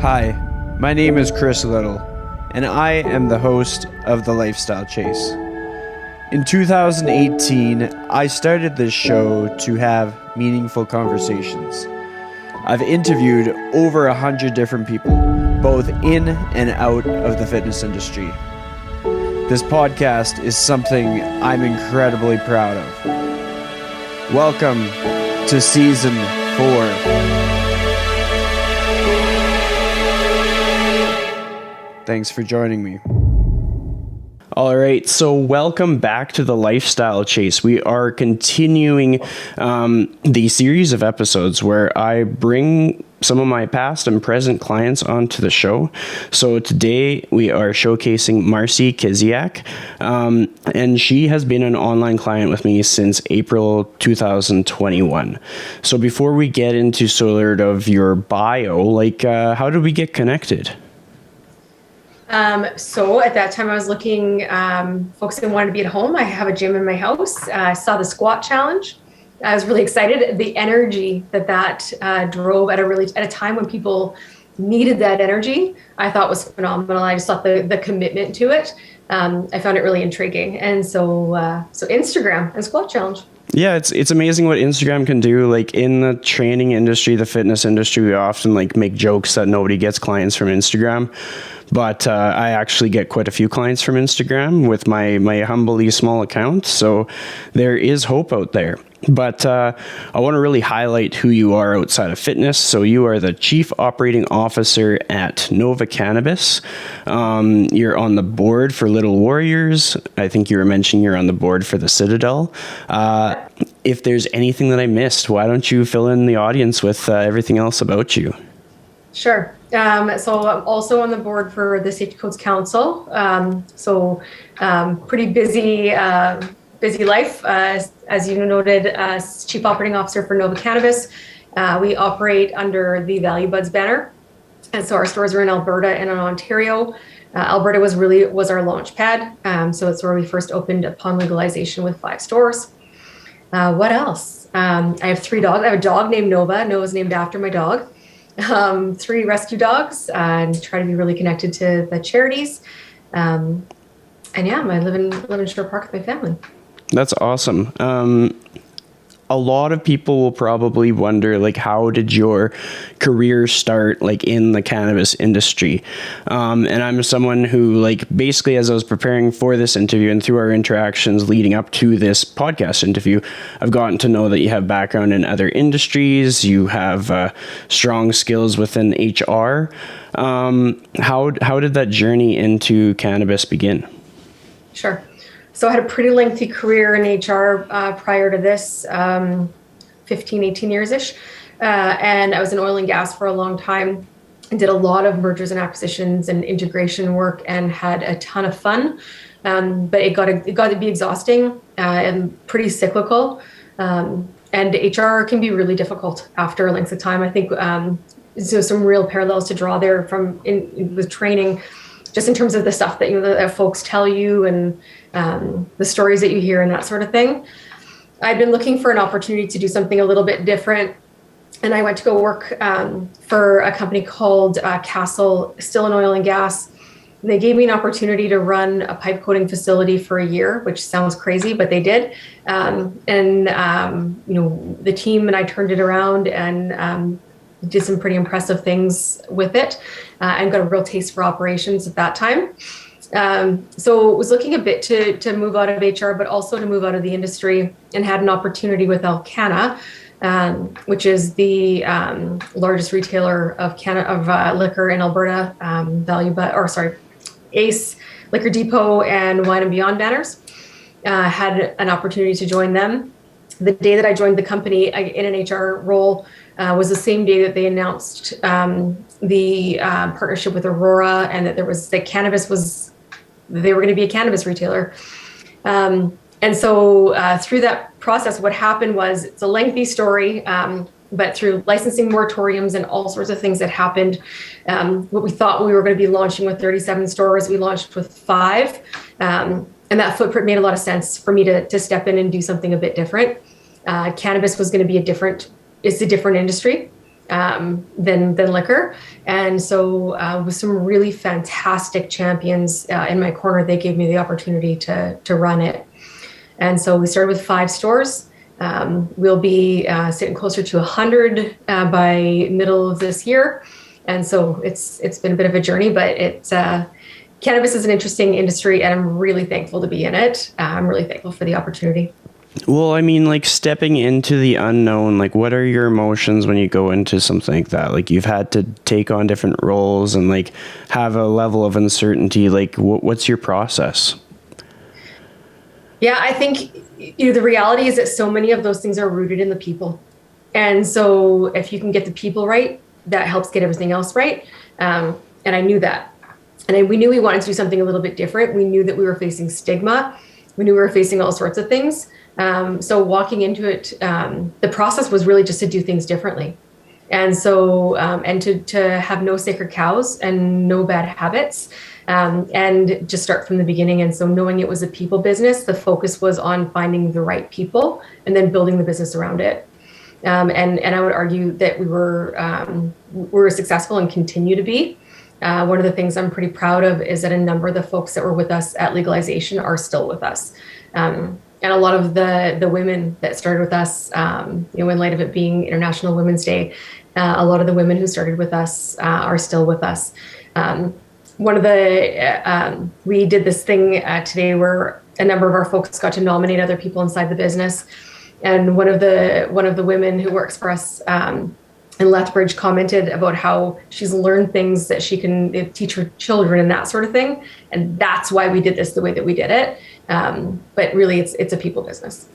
Hi, my name is Chris Liddle, and I am the host of The Lifestyle Chase. In 2018, I started this show to have meaningful conversations. I've interviewed over 100 different people, both in and out of the fitness industry. This podcast is something I'm incredibly proud of. Welcome to Season 4. Thanks for joining me. All right, so welcome back to the Lifestyle Chase. We are continuing the series of episodes where I bring some of my past and present clients onto the show. So today we are showcasing Marcie Kiziak, and she has been an online client with me since April 2021. So before we get into sort of your bio, how did we get connected? So at that time I was looking, folks that wanted to be at home. I have a gym in my house. I saw the squat challenge. I was really excited. The energy that drove at a time when people needed that energy, I thought was phenomenal. I just thought the commitment to it, I found it really intriguing. And so Instagram and squat challenge. Yeah, it's amazing what Instagram can do. Like in the training industry, the fitness industry, we often make jokes that nobody gets clients from Instagram. But I actually get quite a few clients from Instagram with my humbly small account. So there is hope out there. But I want to really highlight who you are outside of fitness. So you are the Chief Operating Officer at NOVA Cannabis. You're on the board for Liddle Warriors. I think you were mentioning you're on the board for the Citadel. If there's anything that I missed, why don't you fill in the audience with everything else about you? Sure. So I'm also on the board for the Safety Codes Council. Pretty busy life. As you noted, as Chief Operating Officer for NOVA Cannabis. We operate under the Value Buds banner. And so our stores are in Alberta and in Ontario. Alberta was our launch pad. So it's where we first opened upon legalization with 5 stores. What else? I have 3 dogs. I have a dog named Nova. Nova's named after my dog. 3 rescue dogs, and try to be really connected to the charities. I live in Shore Park with my family. That's awesome. A lot of people will probably wonder, how did your career start, in the cannabis industry? And I'm someone who, basically as I was preparing for this interview and through our interactions leading up to this podcast interview, I've gotten to know that you have background in other industries. You have strong skills within HR. How did that journey into cannabis begin? Sure. So I had a pretty lengthy career in HR prior to this, 15, 18 years-ish. And I was in oil and gas for a long time and did a lot of mergers and acquisitions and integration work and had a ton of fun. But it got to be exhausting and pretty cyclical. And HR can be really difficult after a length of time. I think so some real parallels to draw there with training, just in terms of the stuff that that folks tell you and the stories that you hear and that sort of thing. I'd been looking for an opportunity to do something a little bit different, and I went to go work for a company called Castle, still in oil and gas. They gave me an opportunity to run a pipe coating facility for a year, which sounds crazy, but they did. The team and I turned it around and did some pretty impressive things with it, and got a real taste for operations at that time. So was looking a bit to move out of HR, but also to move out of the industry, and had an opportunity with Alcanna, which is the largest retailer of liquor in Alberta, Ace, Liquor Depot, and Wine and Beyond banners. Had an opportunity to join them. The day that I joined the company in an HR role was the same day that they announced the partnership with Aurora, and that they were going to be a cannabis retailer. And so through that process, what happened was, it's a lengthy story, but through licensing moratoriums and all sorts of things that happened, what we thought we were going to be launching with 37 stores, we launched with 5. And that footprint made a lot of sense for me to step in and do something a bit different. Cannabis was going to be it's a different industry. than liquor. And so with some really fantastic champions in my corner, they gave me the opportunity to run it. And so we started with 5 stores. We'll be sitting closer to 100 by middle of this year. And so it's been a bit of a journey, but cannabis is an interesting industry, and I'm really thankful to be in it. I'm really thankful for the opportunity. Well, I mean, like stepping into the unknown, like what are your emotions when you go into something like that? Like you've had to take on different roles and like have a level of uncertainty. Like what's your process? Yeah, I think the reality is that so many of those things are rooted in the people. And so if you can get the people right, that helps get everything else right. And I knew that. And we knew we wanted to do something a little bit different. We knew that we were facing stigma. We knew we were facing all sorts of things. So walking into it, the process was really just to do things differently. And so, and to have no sacred cows and no bad habits, and just start from the beginning. And so knowing it was a people business, the focus was on finding the right people and then building the business around it. And I would argue that we were successful and continue to be. One of the things I'm pretty proud of is that a number of the folks that were with us at legalization are still with us. And a lot of the women that started with us, in light of it being International Women's Day, a lot of the women who started with us are still with us. We did this thing today where a number of our folks got to nominate other people inside the business. And one of the women who works for us in Lethbridge commented about how she's learned things that she can teach her children and that sort of thing. And that's why we did this the way that we did it. But really, it's a people business.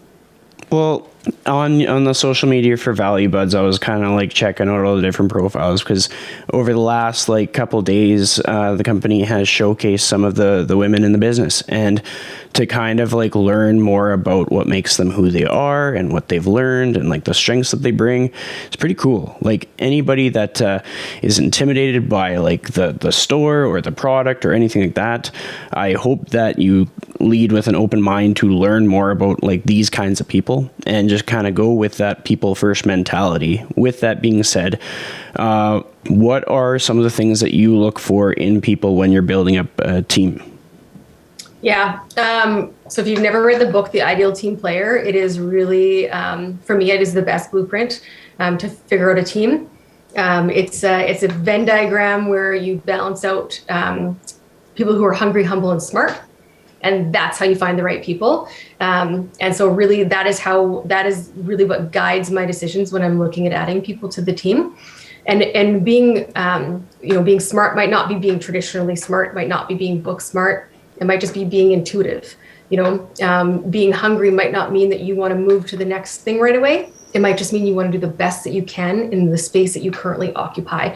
Well, on the social media for Value Buds, I was kind of like checking out all the different profiles because over the last like couple days, the company has showcased some of the women in the business, and to kind of like learn more about what makes them who they are and what they've learned and like the strengths that they bring. It's pretty cool. Like anybody that is intimidated by like the store or the product or anything like that, I hope that you lead with an open mind to learn more about like these kinds of people and just kind of go with that people first mentality. With that being said, what are some of the things that you look for in people when you're building up a team? Yeah. So if you've never read the book, The Ideal Team Player, it is really, for me, it is the best blueprint to figure out a team. It's a Venn diagram where you balance out people who are hungry, humble, and smart. And that's how you find the right people. And so really that is really what guides my decisions when I'm looking at adding people to the team. And being, being smart might not be being traditionally smart, might not be being book smart. It might just be being intuitive. Being hungry might not mean that you want to move to the next thing right away. It might just mean you want to do the best that you can in the space that you currently occupy.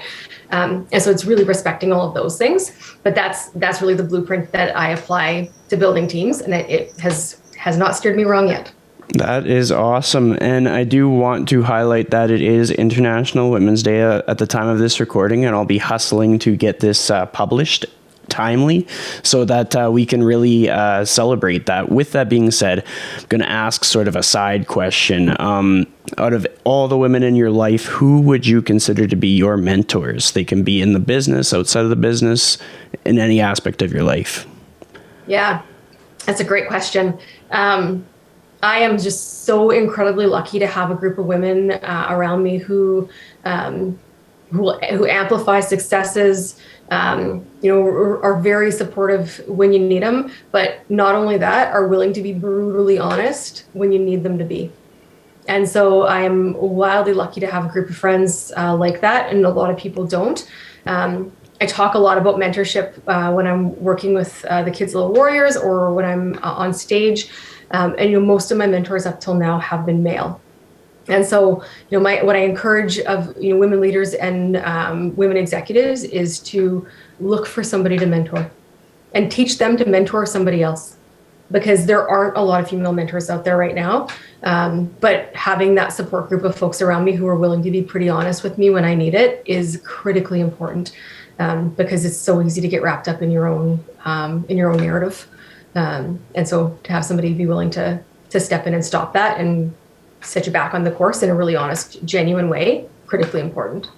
And so it's really respecting all of those things. But that's really the blueprint that I apply to building teams. And it has not steered me wrong yet. That is awesome. And I do want to highlight that it is International Women's Day at the time of this recording, and I'll be hustling to get this published timely so that we can really celebrate that. With that being said, I'm going to ask sort of a side question. Out of all the women in your life, who would you consider to be your mentors? They can be in the business, outside of the business, in any aspect of your life. Yeah, that's a great question. I am just so incredibly lucky to have a group of women around me who amplify successes, are very supportive when you need them, but not only that, are willing to be brutally honest when you need them to be. And so I am wildly lucky to have a group of friends like that, and a lot of people don't. I talk a lot about mentorship when I'm working with the Kids Little Warriors or when I'm on stage. And most of my mentors up till now have been male. And so, what I encourage of women leaders and women executives is to look for somebody to mentor and teach them to mentor somebody else, because there aren't a lot of female mentors out there right now. But having that support group of folks around me who are willing to be pretty honest with me when I need it is critically important, because it's so easy to get wrapped up in your own narrative. And so to have somebody be willing to step in and stop that and set you back on the course in a really honest, genuine way critically important.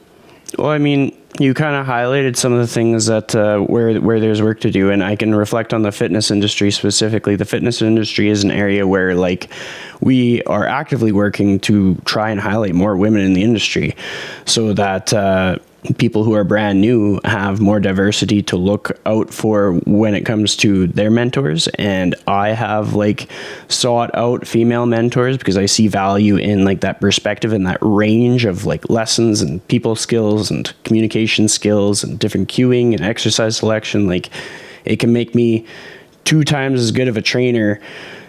Well, I mean, you kind of highlighted some of the things that where there's work to do, and I can reflect on the fitness industry specifically. The fitness industry is an area where like we are actively working to try and highlight more women in the industry, so that people who are brand new have more diversity to look out for when it comes to their mentors. And I have like sought out female mentors because I see value in like that perspective and that range of like lessons and people skills and communication skills and different cueing and exercise selection. Like it can make me 2 times as good of a trainer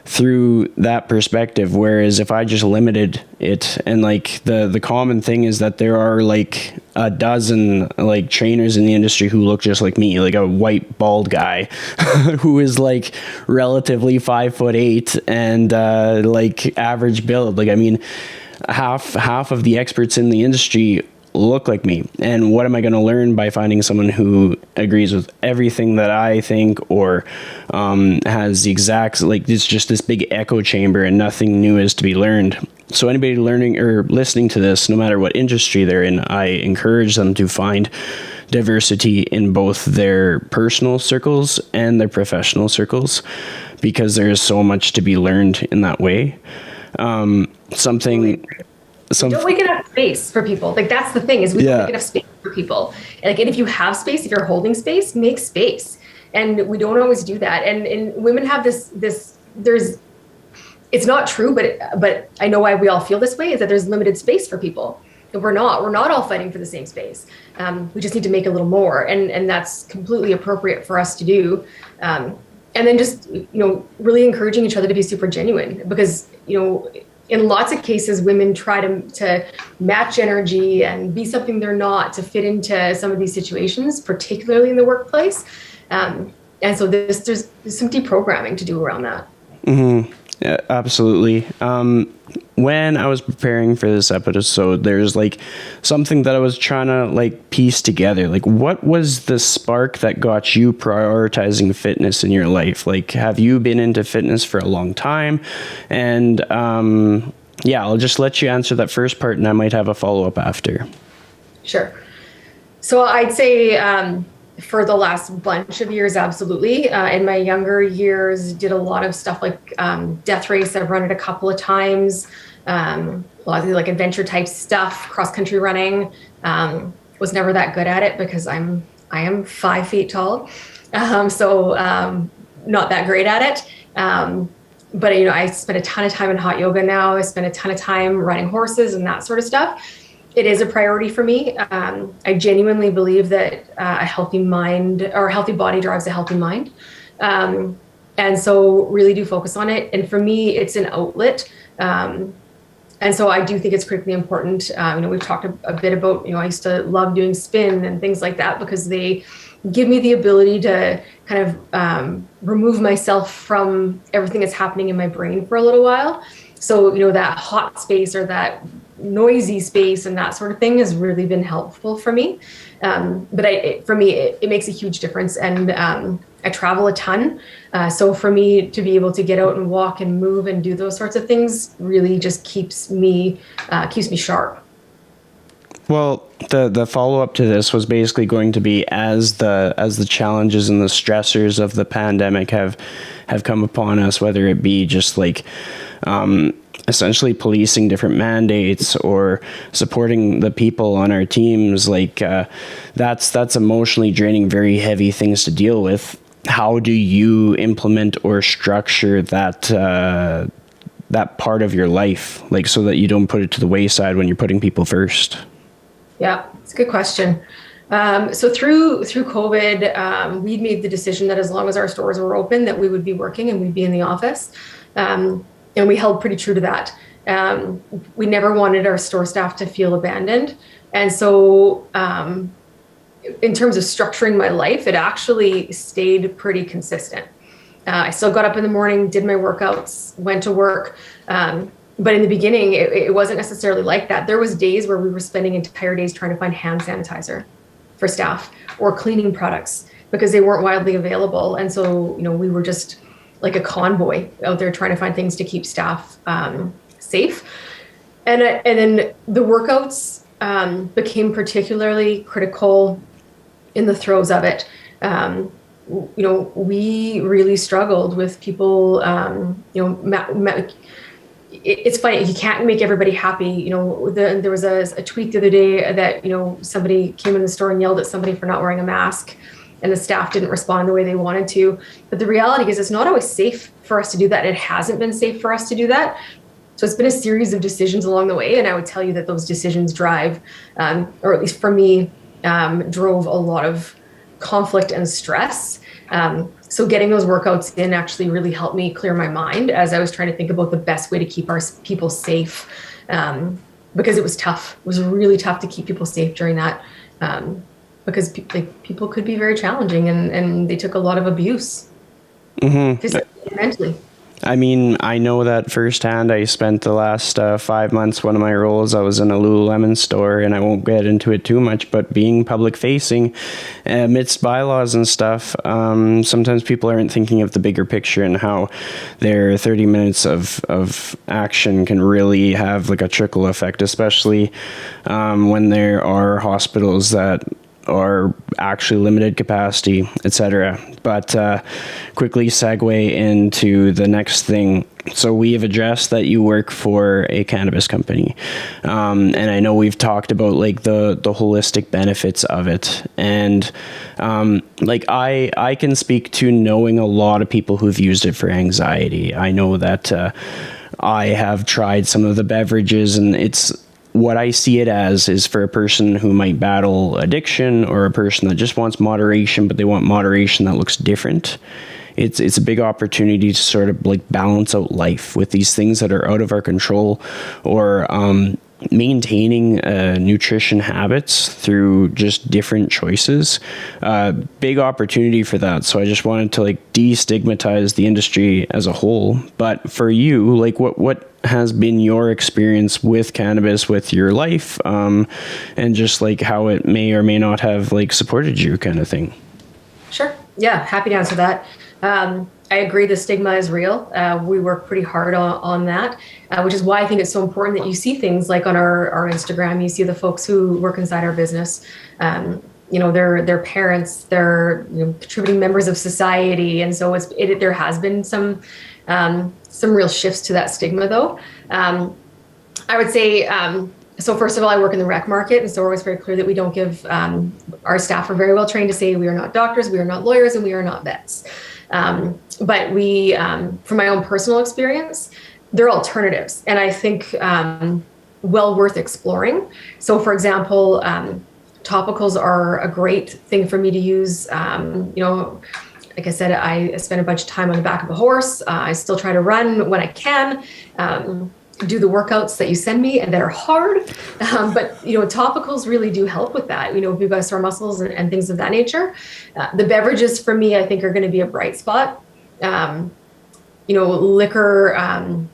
through that perspective, whereas if I just limited it, and like the common thing is that there are like a dozen like trainers in the industry who look just like me, like a white bald guy who is like relatively 5'8" and like average build. Like I mean, half of the experts in the industry look like me, and what am I going to learn by finding someone who agrees with everything that I think, or has the exact, like it's just this big echo chamber and nothing new is to be learned. So anybody learning or listening to this, no matter what industry they're in, I encourage them to find diversity in both their personal circles and their professional circles, because there is so much to be learned in that way. Don't make enough space for people. Like that's the thing, is we don't make enough space for people. And if you have space, if you're holding space, make space. And we don't always do that. And women have this it's not true, but I know why we all feel this way, is that there's limited space for people. And we're not all fighting for the same space. We just need to make a little more. And that's completely appropriate for us to do. And then just, really encouraging each other to be super genuine, because, in lots of cases, women try to match energy and be something they're not to fit into some of these situations, particularly in the workplace. And so there's some deprogramming to do around that. Mm-hmm. Yeah, absolutely. When I was preparing for this episode, there's like something that I was trying to like piece together. Like, what was the spark that got you prioritizing fitness in your life? Like, have you been into fitness for a long time? And I'll just let you answer that first part, and I might have a follow-up after. Sure. So I'd say for the last bunch of years, absolutely. In my younger years, did a lot of stuff like death race. I've run it a couple of times. A lot of like adventure type stuff, cross-country running. Was never that good at it because I am 5 feet tall. So not that great at it. But I spend a ton of time in hot yoga now. I spend a ton of time riding horses and that sort of stuff. It is a priority for me. I genuinely believe that a healthy mind or a healthy body drives a healthy mind. And so really do focus on it. And for me, it's an outlet. And so I do think it's critically important. We've talked a bit about, I used to love doing spin and things like that because they give me the ability to kind of remove myself from everything that's happening in my brain for a little while. So, that hot space or that noisy space and that sort of thing has really been helpful for me. But for me, it makes a huge difference. And I travel a ton. So for me to be able to get out and walk and move and do those sorts of things really just keeps me sharp. Well, the follow-up to this was basically going to be as the challenges and the stressors of the pandemic have come upon us, whether it be just like essentially policing different mandates or supporting the people on our teams, like that's emotionally draining, very heavy things to deal with. How do you implement or structure that part of your life, like so that you don't put it to the wayside when you're putting people first? Yeah, it's a good question. So through COVID, we'd made the decision that as long as our stores were open, that we would be working and we'd be in the office. And we held pretty true to that. We never wanted our store staff to feel abandoned. And so in terms of structuring my life, it actually stayed pretty consistent. I still got up in the morning, did my workouts, went to work. But in the beginning, it wasn't necessarily like that. There was days where we were spending entire days trying to find hand sanitizer for staff or cleaning products because they weren't widely available. And so, we were just like a convoy out there trying to find things to keep staff safe. And then the workouts became particularly critical in the throes of it. We really struggled with people, it's funny, you can't make everybody happy. There was a tweet the other day that, somebody came in the store and yelled at somebody for not wearing a mask, and the staff didn't respond the way they wanted to. But the reality is it's not always safe for us to do that. It hasn't been safe for us to do that. So it's been a series of decisions along the way. And I would tell you that those decisions drive, or at least for me, drove a lot of conflict and stress. So getting those workouts in actually really helped me clear my mind as I was trying to think about the best way to keep our people safe, because it was tough. It was really tough to keep people safe during that, because people could be very challenging, and they took a lot of abuse, physically and mentally. I mean, I know that firsthand. I spent the last 5 months, one of my roles, I was in a Lululemon store, and I won't get into it too much, but being public facing amidst bylaws and stuff, sometimes people aren't thinking of the bigger picture and how their 30 minutes of action can really have like a trickle effect, especially when there are hospitals that or actually limited capacity, etc. But quickly segue into the next thing. So we have addressed that you work for a cannabis company, and I know we've talked about like the holistic benefits of it, and like I can speak to knowing a lot of people who've used it for anxiety. I know that I have tried some of the beverages, and it's what I see it as is for a person who might battle addiction or a person that just wants moderation, but they want moderation that looks different. It's a big opportunity to sort of like balance out life with these things that are out of our control, or maintaining nutrition habits through just different choices. Big opportunity for that. So I just wanted to like destigmatize the industry as a whole. But for you, like what has been your experience with cannabis, with your life, and just like how it may or may not have like supported you, kind of thing? Sure. Yeah, happy to answer that. I agree the stigma is real. We work pretty hard on that, which is why I think it's so important that you see things like on our Instagram. You see the folks who work inside our business. They're parents, they're contributing members of society, and so there has been some real shifts to that stigma, though. I would say, so first of all, I work in the rec market, and so we're always very clear that we don't give, our staff are very well trained to say we are not doctors, we are not lawyers, and we are not vets. But we, from my own personal experience, they're alternatives, and I think well worth exploring. So for example, topicals are a great thing for me to use. Like I said, I spend a bunch of time on the back of a horse. I still try to run when I can, do the workouts that you send me and that are hard. But topicals really do help with that. We've got sore muscles and things of that nature. The beverages for me, I think, are going to be a bright spot. Liquor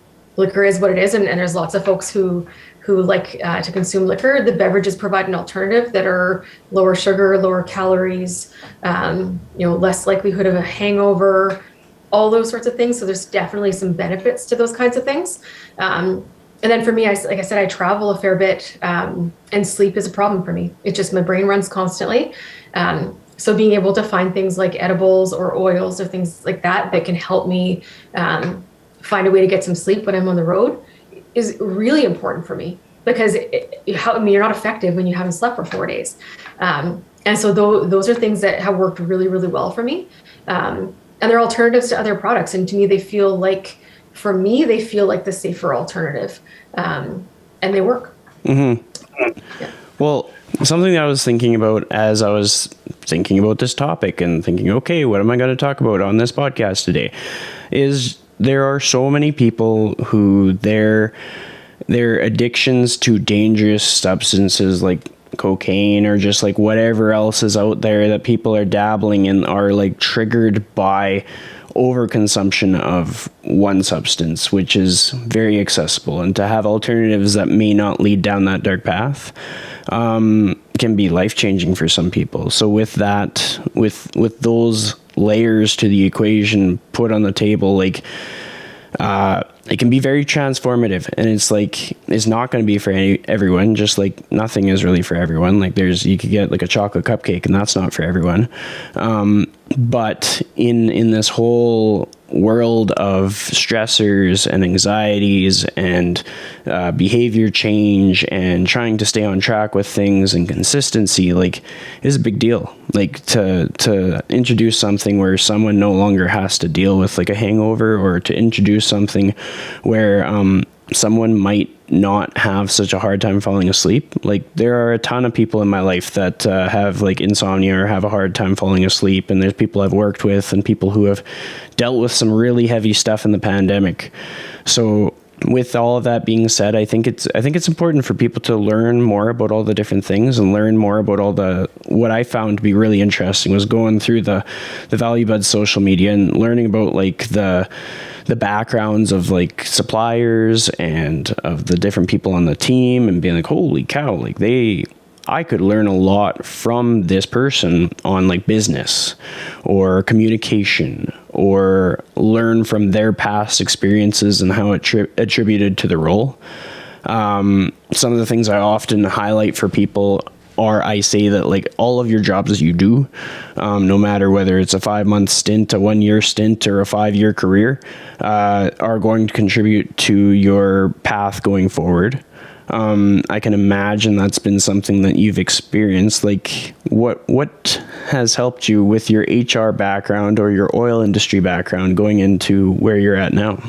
is what it is, and there's lots of folks who like to consume liquor. The beverages provide an alternative that are lower sugar, lower calories, less likelihood of a hangover, all those sorts of things. So there's definitely some benefits to those kinds of things. And then for me, like I said, I travel a fair bit, and sleep is a problem for me. It's just my brain runs constantly. So being able to find things like edibles or oils or things like that can help me find a way to get some sleep when I'm on the road is really important for me, because you're not effective when you haven't slept for 4 days. And so those are things that have worked really, really well for me. And they're alternatives to other products. And to me, they feel like the safer alternative. And they work. Mm-hmm. Yeah. Well, something that I was thinking about as I was thinking about this topic and thinking, okay, what am I going to talk about on this podcast today, is there are so many people who their addictions to dangerous substances like cocaine or just like whatever else is out there that people are dabbling in are like triggered by overconsumption of one substance, which is very accessible, and to have alternatives that may not lead down that dark path can be life-changing for some people. So with that, with those layers to the equation put on the table, like it can be very transformative, and it's not going to be for everyone, just like nothing is really for everyone. Like you could get like a chocolate cupcake and that's not for everyone. But in this whole world of stressors and anxieties and behavior change and trying to stay on track with things and consistency, like, is a big deal. Like to introduce something where someone no longer has to deal with like a hangover, or to introduce something where someone might not have such a hard time falling asleep. Like, there are a ton of people in my life that have like insomnia or have a hard time falling asleep, and there's people I've worked with and people who have dealt with some really heavy stuff in the pandemic. So with all of that being said, I think it's important for people to learn more about all the different things and learn more about what I found to be really interesting was going through the Value Buds social media and learning about like the backgrounds of like suppliers and of the different people on the team, and being like, holy cow, like I could learn a lot from this person on like business or communication, or learn from their past experiences and how it attributed to the role. Some of the things I often highlight for people are, I say that like all of your jobs you do, no matter whether it's a 5-month stint, a 1-year stint, or a 5-year career, are going to contribute to your path going forward. I can imagine that's been something that you've experienced. Like, what has helped you with your HR background or your oil industry background going into where you're at now?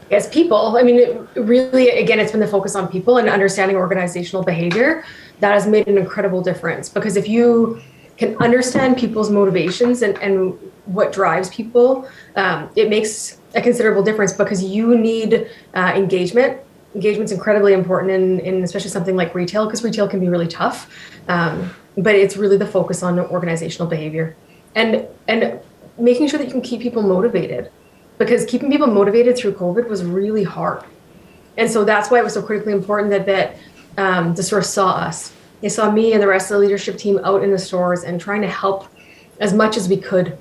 Yes, people. I mean, it's been the focus on people and understanding organizational behavior. That has made an incredible difference, because if you can understand people's motivations and what drives people, it makes a considerable difference, because you need engagement. Engagement's incredibly important in especially something like retail, because retail can be really tough. But it's really the focus on organizational behavior and making sure that you can keep people motivated, because keeping people motivated through COVID was really hard. And so that's why it was so critically important that the store saw us. They saw me and the rest of the leadership team out in the stores and trying to help as much as we could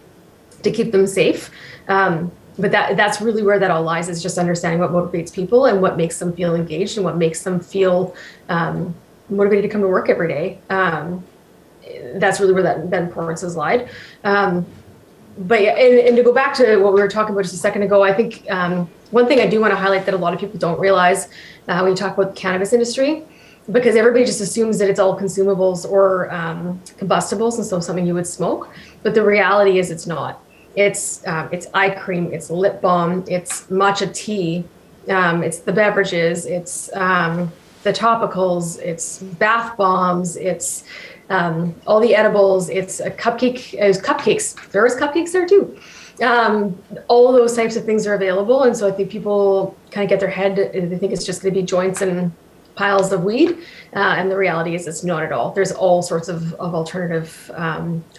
to keep them safe. But that's really where that all lies, is just understanding what motivates people and what makes them feel engaged and what makes them feel motivated to come to work every day. That's really where that importance has lied. But yeah, and to go back to what we were talking about just a second ago, I think one thing I do want to highlight that a lot of people don't realize when you talk about the cannabis industry, because everybody just assumes that it's all consumables or combustibles, and so something you would smoke. But the reality is it's not. It's eye cream, it's lip balm, it's matcha tea, it's the beverages, it's the topicals, it's bath bombs, it's all the edibles, it's cupcakes. There is cupcakes there too. All of those types of things are available, and so I think people kind of get their head. They think it's just going to be joints and piles of weed, and the reality is it's not at all. There's all sorts of alternative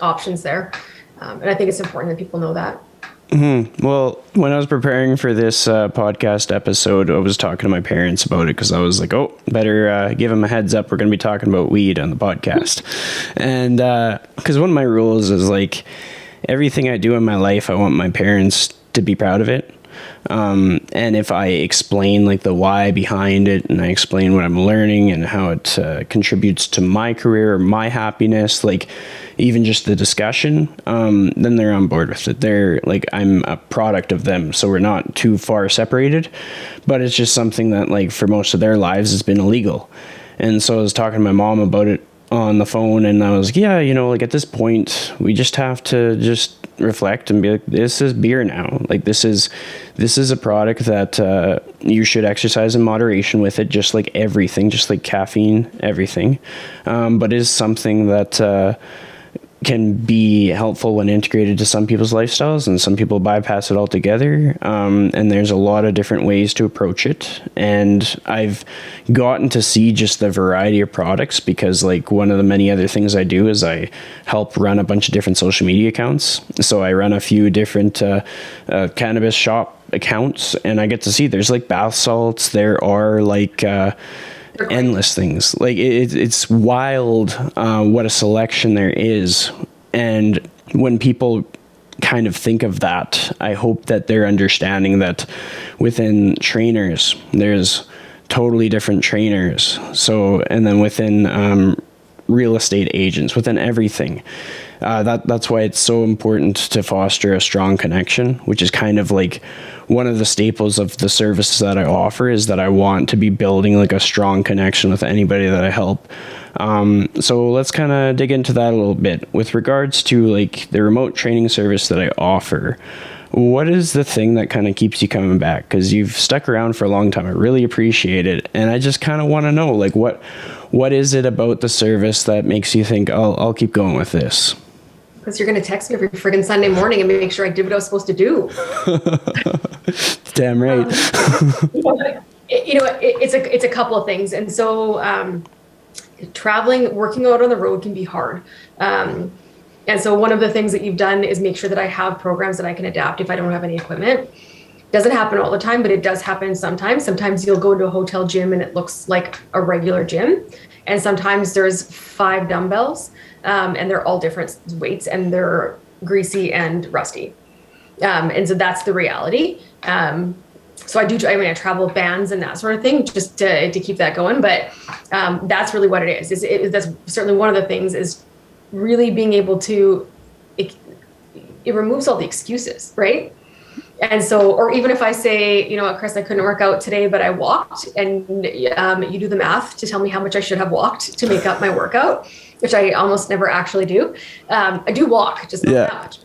options there. And I think it's important that people know that. Mm-hmm. Well, when I was preparing for this podcast episode, I was talking to my parents about it, because I was like, oh, better give them a heads up. We're going to be talking about weed on the podcast. And because one of my rules is like, everything I do in my life, I want my parents to be proud of it. And if I explain like the why behind it, and I explain what I'm learning and how it contributes to my career or my happiness, like even just the discussion, then they're on board with it. They're like, I'm a product of them, so we're not too far separated, but it's just something that like for most of their lives has been illegal. And so I was talking to my mom about it on the phone, and I was like, yeah, like at this point we just have to just reflect and be like, this is beer now. Like this is a product that you should exercise in moderation with it, just like everything, just like caffeine, everything. But is something that can be helpful when integrated to some people's lifestyles, and some people bypass it altogether. And there's a lot of different ways to approach it. And I've gotten to see just the variety of products, because like one of the many other things I do is I help run a bunch of different social media accounts. So I run a few different cannabis shop accounts, and I get to see there's like bath salts. There are like endless things. Like it's wild what a selection there is. And when people kind of think of that. I hope that they're understanding that within trainers, there's totally different trainers. So, and then within real estate agents, within everything. That's why it's so important to foster a strong connection, which is kind of like one of the staples of the services that I offer, is that I want to be building like a strong connection with anybody that I help. So let's kind of dig into that a little bit. With regards to like the remote training service that I offer, what is the thing that kind of keeps you coming back? Because you've stuck around for a long time. I really appreciate it. And I just kind of want to know, like, what is it about the service that makes you think, I'll keep going with this? Because you're going to text me every friggin' Sunday morning and make sure I did what I was supposed to do. Damn right. It's a couple of things. And so traveling, working out on the road can be hard. And so one of the things that you've done is make sure that I have programs that I can adapt if I don't have any equipment. Doesn't happen all the time, but it does happen sometimes. Sometimes you'll go into a hotel gym and it looks like a regular gym. And sometimes there's 5 dumbbells and they're all different weights and they're greasy and rusty. And so that's the reality. So I travel with bands and that sort of thing just to keep that going. But that's really what it is. That's certainly one of the things, is really being able to, it removes all the excuses, right? And so, or even if I say, you know what, Chris, I couldn't work out today, but I walked, and you do the math to tell me how much I should have walked to make up my workout, which I almost never actually do. I do walk, just not that much.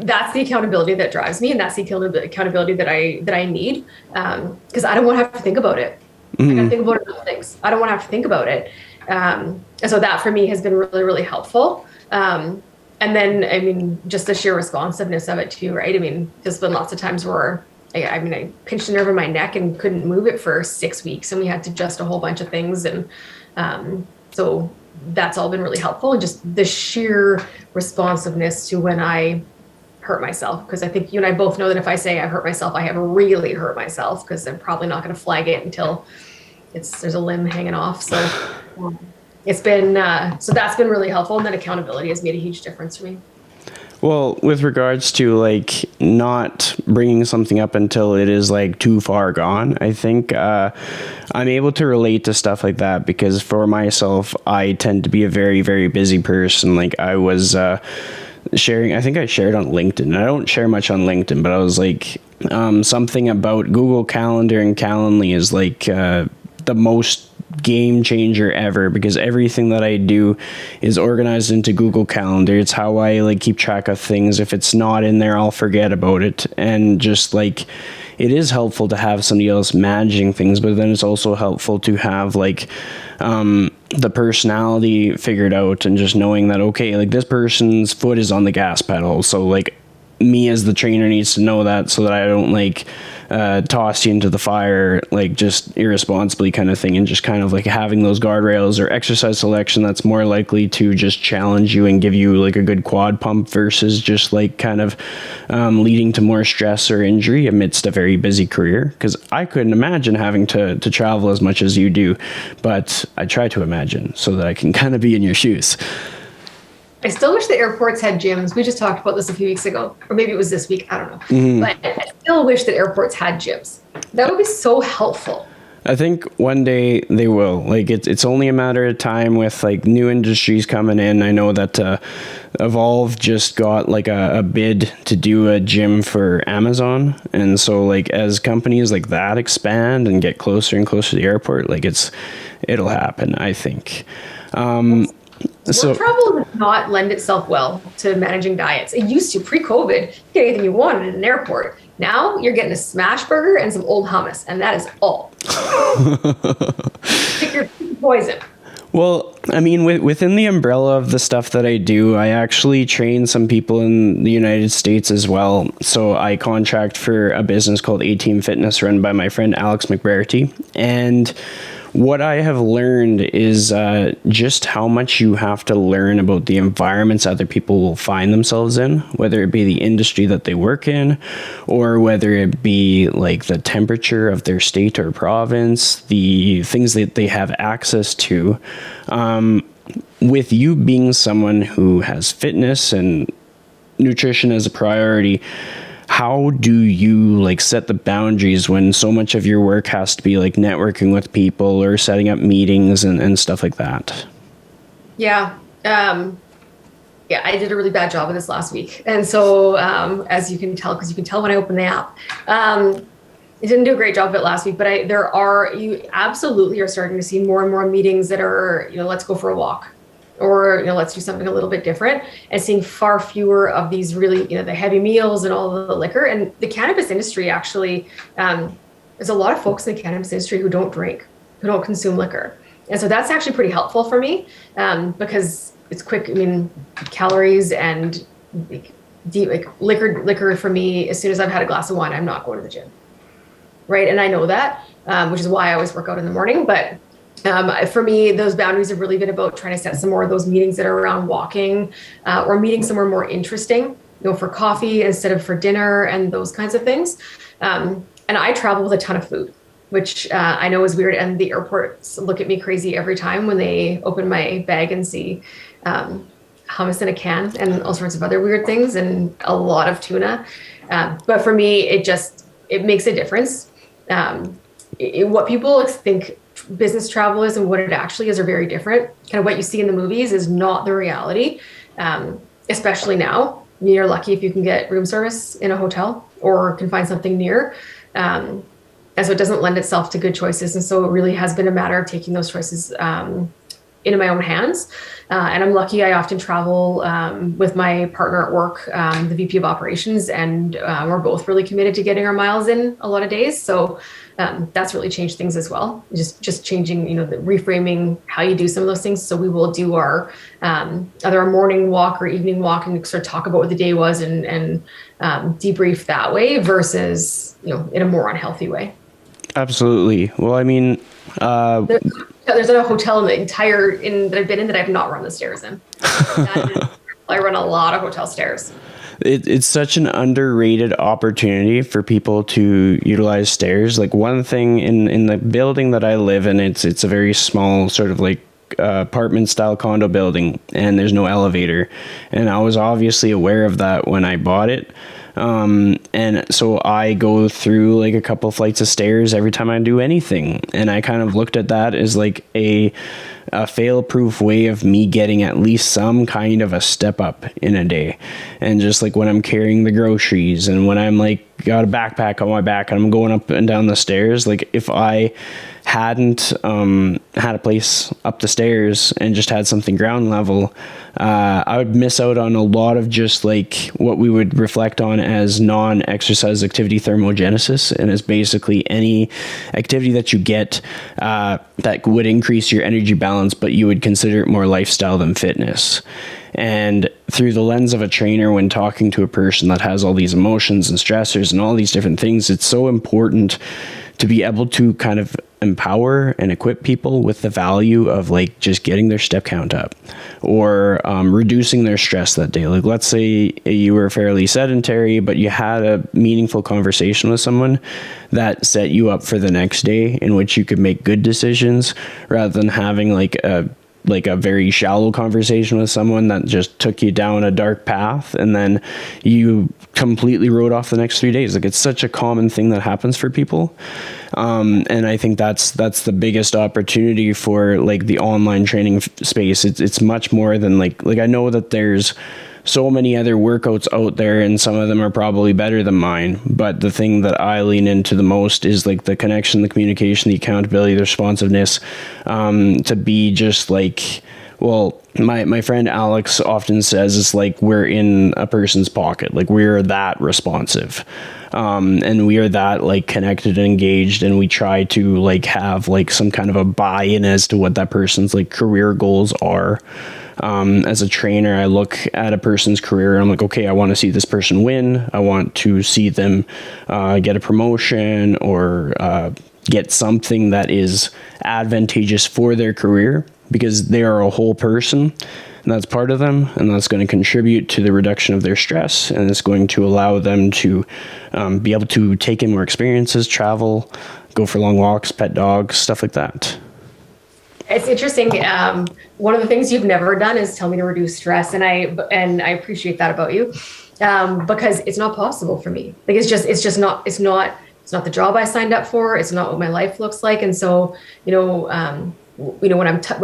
That's the accountability that drives me, and that's the accountability that I need, because I don't want to have to think about it. I gotta think about other things. I don't want to have to think about it. And so that for me has been really, really helpful. And then, I mean, just the sheer responsiveness of it too, right? I mean, there's been lots of times where, I pinched a nerve in my neck and couldn't move it for 6 weeks, and we had to adjust a whole bunch of things. And so that's all been really helpful. And just the sheer responsiveness to when I hurt myself, because I think you and I both know that if I say I hurt myself, I have really hurt myself, because I'm probably not going to flag it until there's a limb hanging off. So it's been, so that's been really helpful. And then accountability has made a huge difference for me. Well, with regards to like not bringing something up until it is like too far gone, I think I'm able to relate to stuff like that, because for myself, I tend to be a very, very busy person. Like I was sharing, I think I shared on LinkedIn. I don't share much on LinkedIn, but I was like, something about Google Calendar and Calendly is like the most game changer ever, because everything that I do is organized into Google Calendar. It's how I like keep track of things. If it's not in there, I'll forget about it. And just like, it is helpful to have somebody else managing things, but then it's also helpful to have like the personality figured out, and just knowing that, okay, like this person's foot is on the gas pedal. So like me as the trainer needs to know that, so that I don't like toss you into the fire, like just irresponsibly kind of thing. And just kind of like having those guardrails or exercise selection that's more likely to just challenge you and give you like a good quad pump, versus just like kind of leading to more stress or injury amidst a very busy career. Because I couldn't imagine having to travel as much as you do, but I try to imagine so that I can kind of be in your shoes. I still wish the airports had gyms. We just talked about this a few weeks ago, or maybe it was this week. I don't know. But I still wish that airports had gyms. That would be so helpful. I think one day they will. Like it's only a matter of time with like new industries coming in. I know that Evolve just got like a bid to do a gym for Amazon, and so like as companies like that expand and get closer and closer to the airport, like it'll happen, I think. So work travel does not lend itself well to managing diets. It used to pre-COVID, you get anything you wanted at an airport. Now you're getting a smash burger and some old hummus, and that is all. Pick your poison. Well, I mean, within the umbrella of the stuff that I do, I actually train some people in the United States as well. So I contract for a business called A-Team Fitness, run by my friend Alex McBrarty. And what I have learned is just how much you have to learn about the environments other people will find themselves in, whether it be the industry that they work in, or whether it be like the temperature of their state or province, the things that they have access to. With you being someone who has fitness and nutrition as a priority, how do you like set the boundaries when so much of your work has to be like networking with people or setting up meetings and stuff like that? Yeah. Yeah, I did a really bad job of this last week. And so, as you can tell, because you can tell when I open the app, I didn't do a great job of it last week, but you absolutely are starting to see more and more meetings that are, let's go for a walk, or, let's do something a little bit different, and seeing far fewer of these really, the heavy meals and all the liquor. And the cannabis industry actually, there's a lot of folks in the cannabis industry who don't drink, who don't consume liquor. And so that's actually pretty helpful for me, because it's quick. I mean, calories and liquor for me, as soon as I've had a glass of wine, I'm not going to the gym. Right. And I know that, which is why I always work out in the morning. But for me, those boundaries have really been about trying to set some more of those meetings that are around walking, or meeting somewhere more interesting, for coffee instead of for dinner and those kinds of things. And I travel with a ton of food, which I know is weird. And the airports look at me crazy every time when they open my bag and see hummus in a can and all sorts of other weird things and a lot of tuna. But for me, it makes a difference. What people think business travel is and what it actually is are very different. Kind of what you see in the movies is not the reality, especially now. You're lucky if you can get room service in a hotel or can find something near. And so it doesn't lend itself to good choices. And so it really has been a matter of taking those choices into my own hands. And I'm lucky I often travel with my partner at work, the VP of operations, and we're both really committed to getting our miles in a lot of days. So that's really changed things as well. Just changing, the reframing how you do some of those things. So we will do our either a morning walk or evening walk and sort of talk about what the day was and debrief that way versus, in a more unhealthy way. Absolutely. Well, I mean, there's a hotel that I've been in that I've not run the stairs in. I run a lot of hotel stairs. It's such an underrated opportunity for people to utilize stairs. Like one thing in the building that I live in, it's a very small sort of like apartment style condo building, and there's no elevator. And I was obviously aware of that when I bought it. And so I go through like a couple flights of stairs every time I do anything. And I kind of looked at that as like a fail-proof way of me getting at least some kind of a step up in a day. And just like when I'm carrying the groceries and when I'm like got a backpack on my back and I'm going up and down the stairs, like if I hadn't had a place up the stairs and just had something ground level, I would miss out on a lot of just like what we would reflect on as non-exercise activity thermogenesis, and is basically any activity that you get that would increase your energy balance, but you would consider it more lifestyle than fitness. And through the lens of a trainer, when talking to a person that has all these emotions and stressors and all these different things, it's so important to be able to kind of empower and equip people with the value of like just getting their step count up or reducing their stress that day. Like let's say you were fairly sedentary, but you had a meaningful conversation with someone that set you up for the next day in which you could make good decisions rather than having like a very shallow conversation with someone that just took you down a dark path and then you completely wrote off the next 3 days. Like it's such a common thing that happens for people. And I think that's the biggest opportunity for like the online training space. It's much more than like I know that there's so many other workouts out there and some of them are probably better than mine, but the thing that I lean into the most is like the connection, the communication, the accountability, the responsiveness, to be just like, well, my friend Alex often says it's like we're in a person's pocket, like we're that responsive, and we are that like connected and engaged, and we try to like have like some kind of a buy-in as to what that person's like career goals are. As a trainer, I look at a person's career and I'm like, okay, I want to see this person win. I want to see them get a promotion or get something that is advantageous for their career, because they are a whole person and that's part of them, and that's going to contribute to the reduction of their stress, and it's going to allow them to be able to take in more experiences, travel, go for long walks, pet dogs, stuff like that. It's interesting. One of the things you've never done is tell me to reduce stress, and I appreciate that about you, because it's not possible for me. Like it's not the job I signed up for. It's not what my life looks like, and so when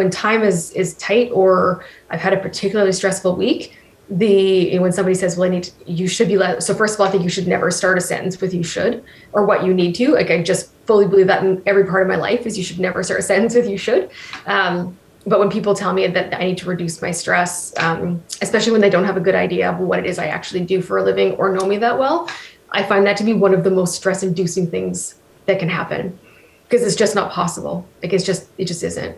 time is tight, or I've had a particularly stressful week, when somebody says, well, you should be so first of all, I think you should never start a sentence with you should or what you need to. Like, I just fully believe that in every part of my life is you should never start a sentence with you should. But when people tell me that I need to reduce my stress, especially when they don't have a good idea of what it is I actually do for a living or know me that well, I find that to be one of the most stress inducing things that can happen, because it's just not possible. Like it just isn't.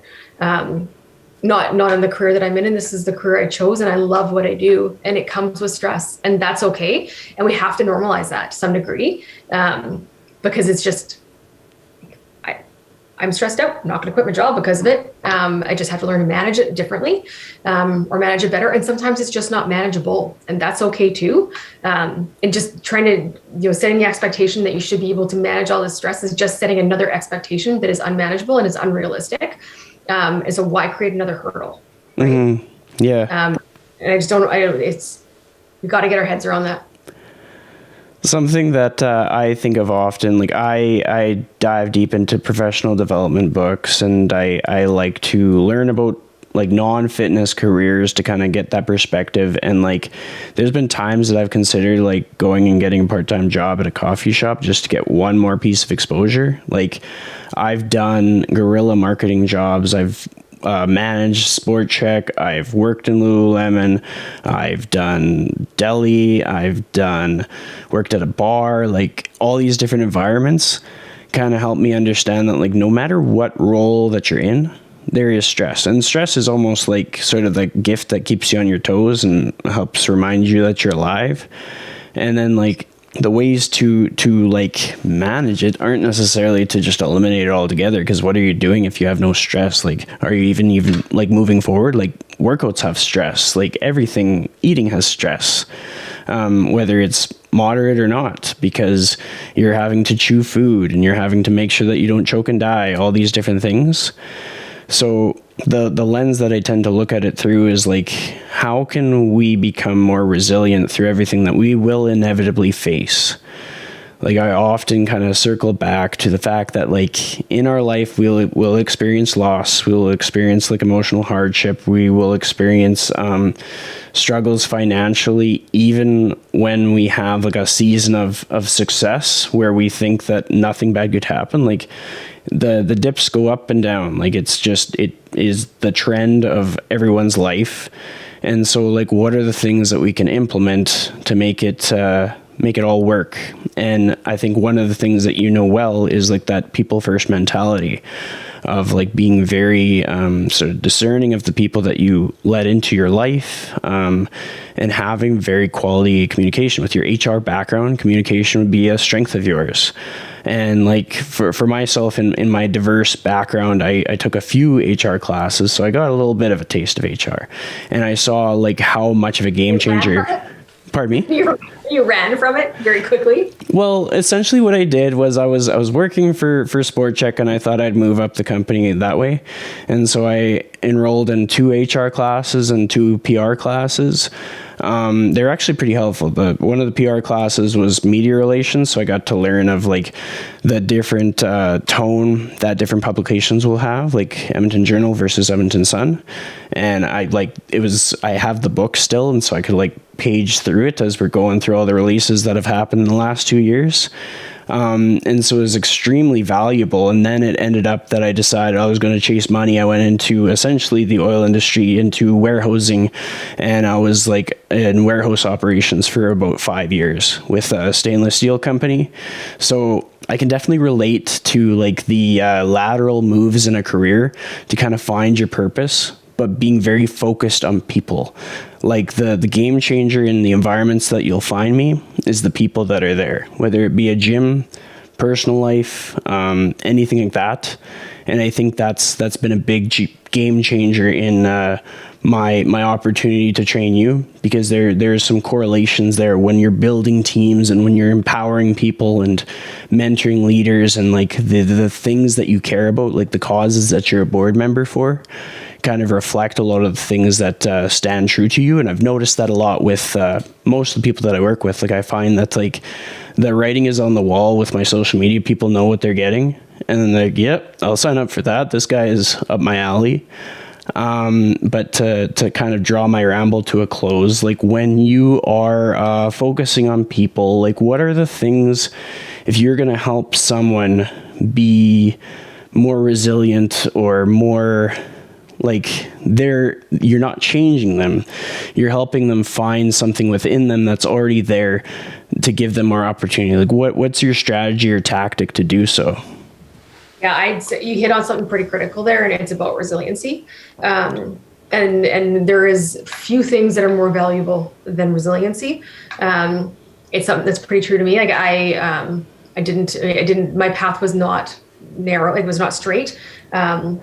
Not in the career that I'm in, and this is the career I chose, and I love what I do, and it comes with stress, and that's okay. And we have to normalize that to some degree, because it's just, I'm stressed out. I'm not going to quit my job because of it. I just have to learn to manage it differently, or manage it better. And sometimes it's just not manageable, and that's okay too. And just trying to, setting the expectation that you should be able to manage all this stress is just setting another expectation that is unmanageable and is unrealistic. And so why create another hurdle? Right? Mm-hmm. Yeah. And I just don't, we got to get our heads around that. Something that I think of often, like I dive deep into professional development books, and I like to learn about like non-fitness careers to kind of get that perspective. And like, there's been times that I've considered like going and getting a part-time job at a coffee shop just to get one more piece of exposure. Like, I've done guerrilla marketing jobs. I've managed Sport Check. I've worked in Lululemon. I've done deli. I've worked at a bar. Like, all these different environments kind of help me understand that like no matter what role that you're in, there is stress. And stress is almost like sort of the gift that keeps you on your toes and helps remind you that you're alive. And then like the ways to like manage it aren't necessarily to just eliminate it altogether, because what are you doing if you have no stress? Like, are you even like moving forward? Like, workouts have stress. Like, everything, eating has stress, whether it's moderate or not, because you're having to chew food and you're having to make sure that you don't choke and die, all these different things. So the lens that I tend to look at it through is like, how can we become more resilient through everything that we will inevitably face? Like, I often kind of circle back to the fact that like in our life, we'll experience loss, we'll experience like emotional hardship, we will experience struggles financially, even when we have like a season of success where we think that nothing bad could happen. Like, the dips go up and down. Like, it is the trend of everyone's life. And so like, what are the things that we can implement to make it all work? And I think one of the things that well is like that people first mentality of like being very sort of discerning of the people that you let into your life, and having very quality communication. With your HR background, communication would be a strength of yours. And like for myself in my diverse background, I took a few HR classes, so I got a little bit of a taste of HR, and I saw like how much of a game changer. Pardon me? You ran from it very quickly? Well, essentially what I did was I was working for Sport Check, and I thought I'd move up the company that way. And so I enrolled in 2 HR classes and 2 PR classes. They're actually pretty helpful. One of the PR classes was media relations, so I got to learn of like the different tone that different publications will have, like Edmonton Journal versus Edmonton Sun. And I have the book still, and so I could like page through it as we're going through all the releases that have happened in the last 2 years. And so it was extremely valuable. And then it ended up that I decided I was going to chase money. I went into essentially the oil industry, into warehousing, and I was like in warehouse operations for about 5 years with a stainless steel company. So I can definitely relate to like the lateral moves in a career to kind of find your purpose, but being very focused on people. Like the game changer in the environments that you'll find me is the people that are there, whether it be a gym, personal life, anything like that. And I think that's been a big game changer in my opportunity to train you, because there's some correlations there when you're building teams and when you're empowering people and mentoring leaders, and like the things that you care about, like the causes that you're a board member for, kind of reflect a lot of the things that stand true to you. And I've noticed that a lot with most of the people that I work with. Like I find that like the writing is on the wall with my social media. People know what they're getting, and then they're like, yep, I'll sign up for that. This guy is up my alley. But to kind of draw my ramble to a close, like when you are focusing on people, like what are the things, if you're going to help someone be more resilient or more like you're not changing them, you're helping them find something within them that's already there to give them more opportunity. Like what's your strategy or tactic to do so? Yeah, I'd say you hit on something pretty critical there, and it's about resiliency. And there is few things that are more valuable than resiliency. It's something that's pretty true to me. Like I didn't. My path was not narrow. It was not straight. I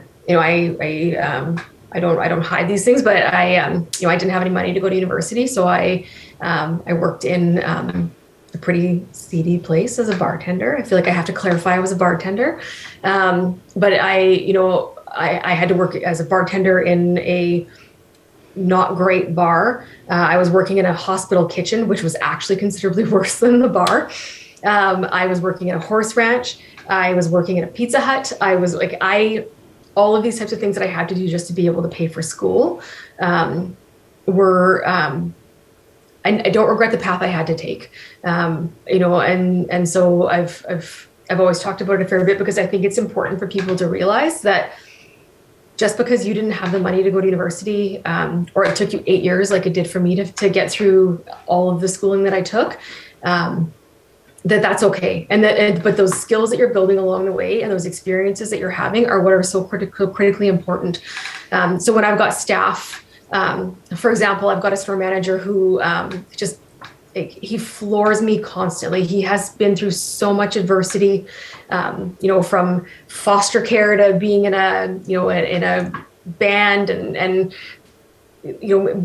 don't hide these things, but I didn't have any money to go to university, so I worked in a pretty seedy place as a bartender. I feel like I have to clarify I was a bartender. But I had to work as a bartender in a not great bar. I was working in a hospital kitchen, which was actually considerably worse than the bar. I was working at a horse ranch. I was working at a Pizza Hut. All of these types of things that I had to do just to be able to pay for school were I don't regret the path I had to take, and so I've always talked about it a fair bit, because I think it's important for people to realize that just because you didn't have the money to go to university, or it took you 8 years, like it did for me to get through all of the schooling that I took, that's okay. But those skills that you're building along the way and those experiences that you're having are what are so critically important. So when I've got staff, for example, I've got a store manager who he floors me constantly. He has been through so much adversity, from foster care to being in a band and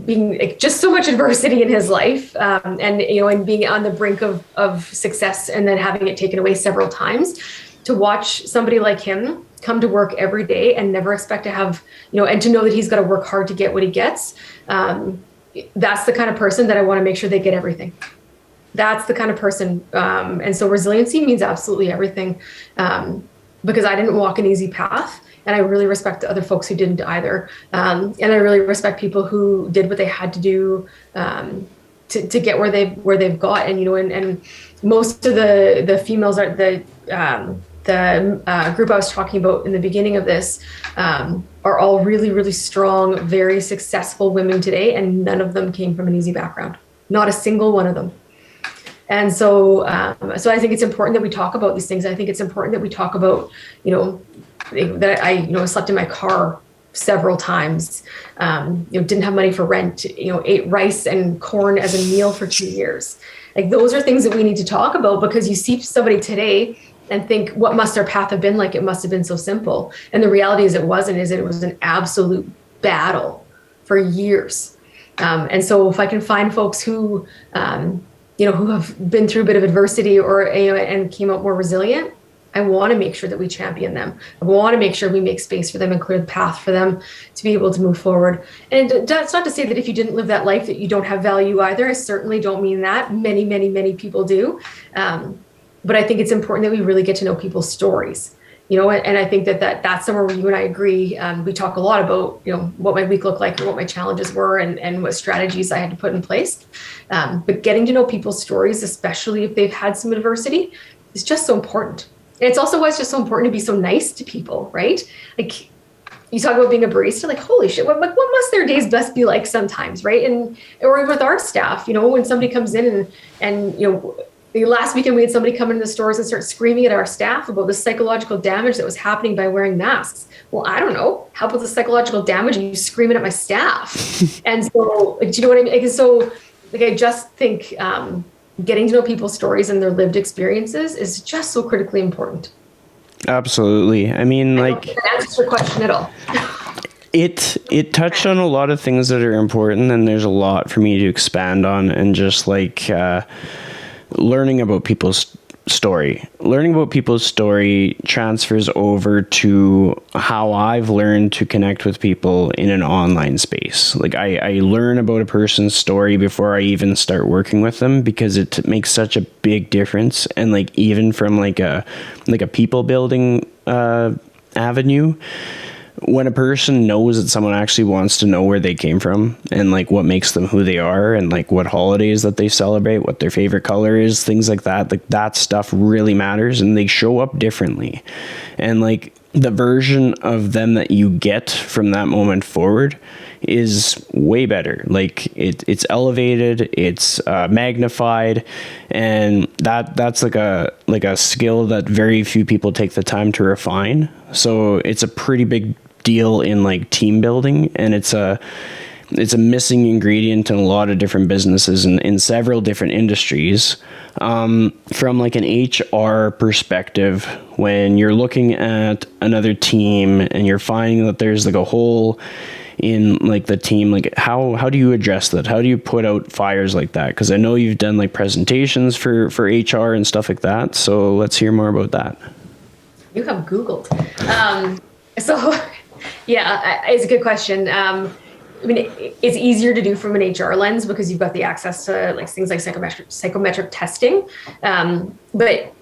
being just so much adversity in his life, and being on the brink of success and then having it taken away several times. To watch somebody like him come to work every day and never expect to have, and to know that he's got to work hard to get what he gets. That's the kind of person that I want to make sure they get everything. That's the kind of person. And so resiliency means absolutely everything, because I didn't walk an easy path, and I really respect the other folks who didn't either. And I really respect people who did what they had to do to get where they've got. And most of the females are the group I was talking about in the beginning of this are all really, really strong, very successful women today, and none of them came from an easy background. Not a single one of them. And so I think it's important that we talk about these things. I think it's important that we talk about, that I slept in my car several times, didn't have money for rent, ate rice and corn as a meal for 2 years. Like those are things that we need to talk about, because you see somebody today and think, what must their path have been like? It must have been so simple. And the reality is it wasn't, it was an absolute battle for years. And so if I can find folks who have been through a bit of adversity and came out more resilient, I want to make sure that we champion them. I want to make sure we make space for them and clear the path for them to be able to move forward. And that's not to say that if you didn't live that life that you don't have value either. I certainly don't mean that. Many, many, many people do. But I think it's important that we really get to know people's stories, and I think that's somewhere where you and I agree. We talk a lot about, what my week looked like and what my challenges were and what strategies I had to put in place. But getting to know people's stories, especially if they've had some adversity, is just so important. And it's also why it's just so important to be so nice to people, right? Like you talk about being a barista, like, holy shit, what must their days best be like sometimes, right? Or with our staff, when somebody comes in and last weekend we had somebody come into the stores and start screaming at our staff about the psychological damage that was happening by wearing masks. Well, I don't know. How about the psychological damage and you screaming at my staff? And so, do you know what I mean? I just think getting to know people's stories and their lived experiences is just so critically important. Absolutely. I mean, I don't think that answers your question at all. It touched on a lot of things that are important, and there's a lot for me to expand on, and just like learning about people's story. Learning about people's story transfers over to how I've learned to connect with people in an online space. Like I learn about a person's story before I even start working with them, because it makes such a big difference. And like even from like a people building avenue, when a person knows that someone actually wants to know where they came from and like what makes them who they are and like what holidays that they celebrate, what their favorite color is, things like that stuff really matters, and they show up differently. And like the version of them that you get from that moment forward is way better. Like it's elevated, it's magnified, and that's like a skill that very few people take the time to refine. So it's a pretty big deal in like team building, and it's a missing ingredient in a lot of different businesses and in several different industries. From like an HR perspective, when you're looking at another team and you're finding that there's like a hole in like the team, like how do you address that? How do you put out fires like that? Because I know you've done like presentations for HR and stuff like that. So let's hear more about that. You have Googled. So yeah, it's a good question. I mean, it's easier to do from an HR lens because you've got the access to like things like psychometric testing. But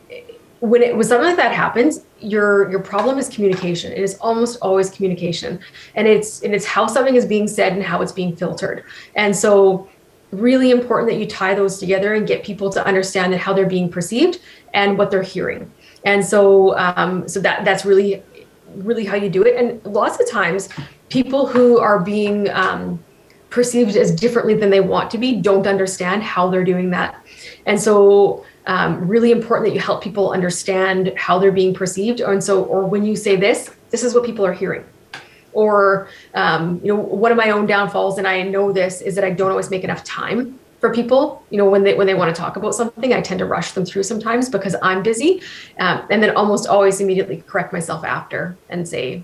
when something like that happens, your problem is communication. It is almost always communication, and it's how something is being said and how it's being filtered. And so, really important that you tie those together and get people to understand that how they're being perceived and what they're hearing. And so, that's really how you do it. And lots of times, people who are being perceived as differently than they want to be don't understand how they're doing that. And so really important that you help people understand how they're being perceived. And so, or when you say this is what people are hearing. Or, one of my own downfalls, and I know this, is that I don't always make enough time for people. When they want to talk about something, I tend to rush them through sometimes because I'm busy, and then almost always immediately correct myself after and say,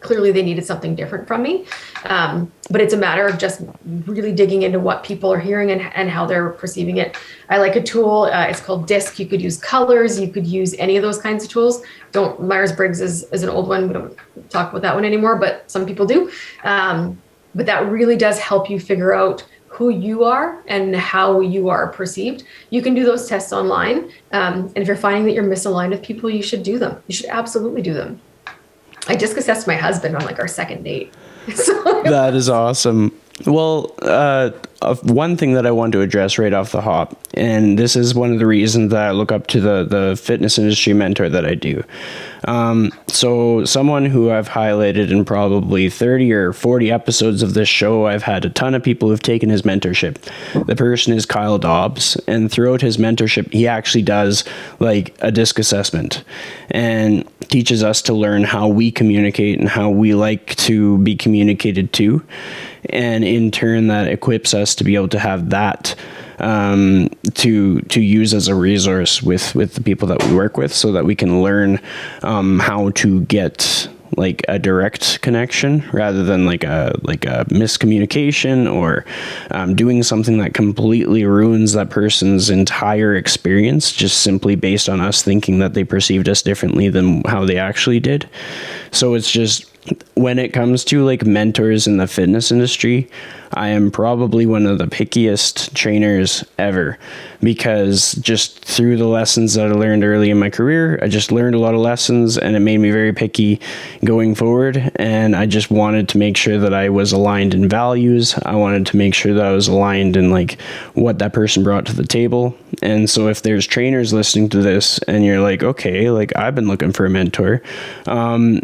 clearly they needed something different from me. But it's a matter of just really digging into what people are hearing and how they're perceiving it. I like a tool, it's called DISC. You could use colors, you could use any of those kinds of tools. Myers-Briggs is an old one. We don't talk about that one anymore, but some people do. But that really does help you figure out who you are and how you are perceived. You can do those tests online. And if you're finding that you're misaligned with people, you should do them. You should absolutely do them. I disc assessed my husband on like our second date. That is awesome. Well, one thing that I want to address right off the hop, and this is one of the reasons that I look up to the fitness industry mentor that I do. So someone who I've highlighted in probably 30 or 40 episodes of this show, I've had a ton of people who've taken his mentorship. The person is Kyle Dobbs, and throughout his mentorship, he actually does like a disc assessment and teaches us to learn how we communicate and how we like to be communicated to. And in turn, that equips us to be able to have that to use as a resource with the people that we work with, so that we can learn how to get like a direct connection rather than like a miscommunication or doing something that completely ruins that person's entire experience just simply based on us thinking that they perceived us differently than how they actually did. So it's just, when it comes to like mentors in the fitness industry, I am probably one of the pickiest trainers ever, because just through the lessons that I learned early in my career, I just learned a lot of lessons, and it made me very picky going forward. And I just wanted to make sure that I was aligned in values. I wanted to make sure that I was aligned in like what that person brought to the table. And so if there's trainers listening to this and you're like, okay, like I've been looking for a mentor,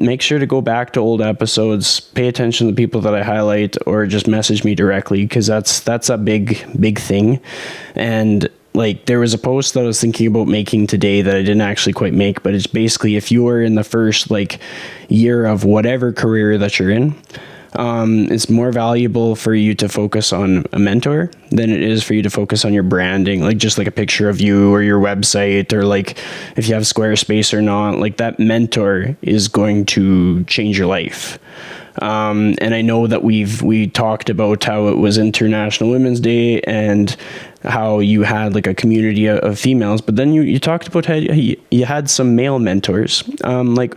make sure to go back to old episodes, pay attention to the people that I highlight, or just message me directly, because that's a big thing. And like there was a post that I was thinking about making today that I didn't actually quite make, but it's basically, if you are in the first like year of whatever career that you're in, it's more valuable for you to focus on a mentor than it is for you to focus on your branding, like just like a picture of you or your website, or like if you have Squarespace or not. Like that mentor is going to change your life. And I know that we talked about how it was International Women's Day and how you had like a community of females, but then you talked about how you had some male mentors. Like,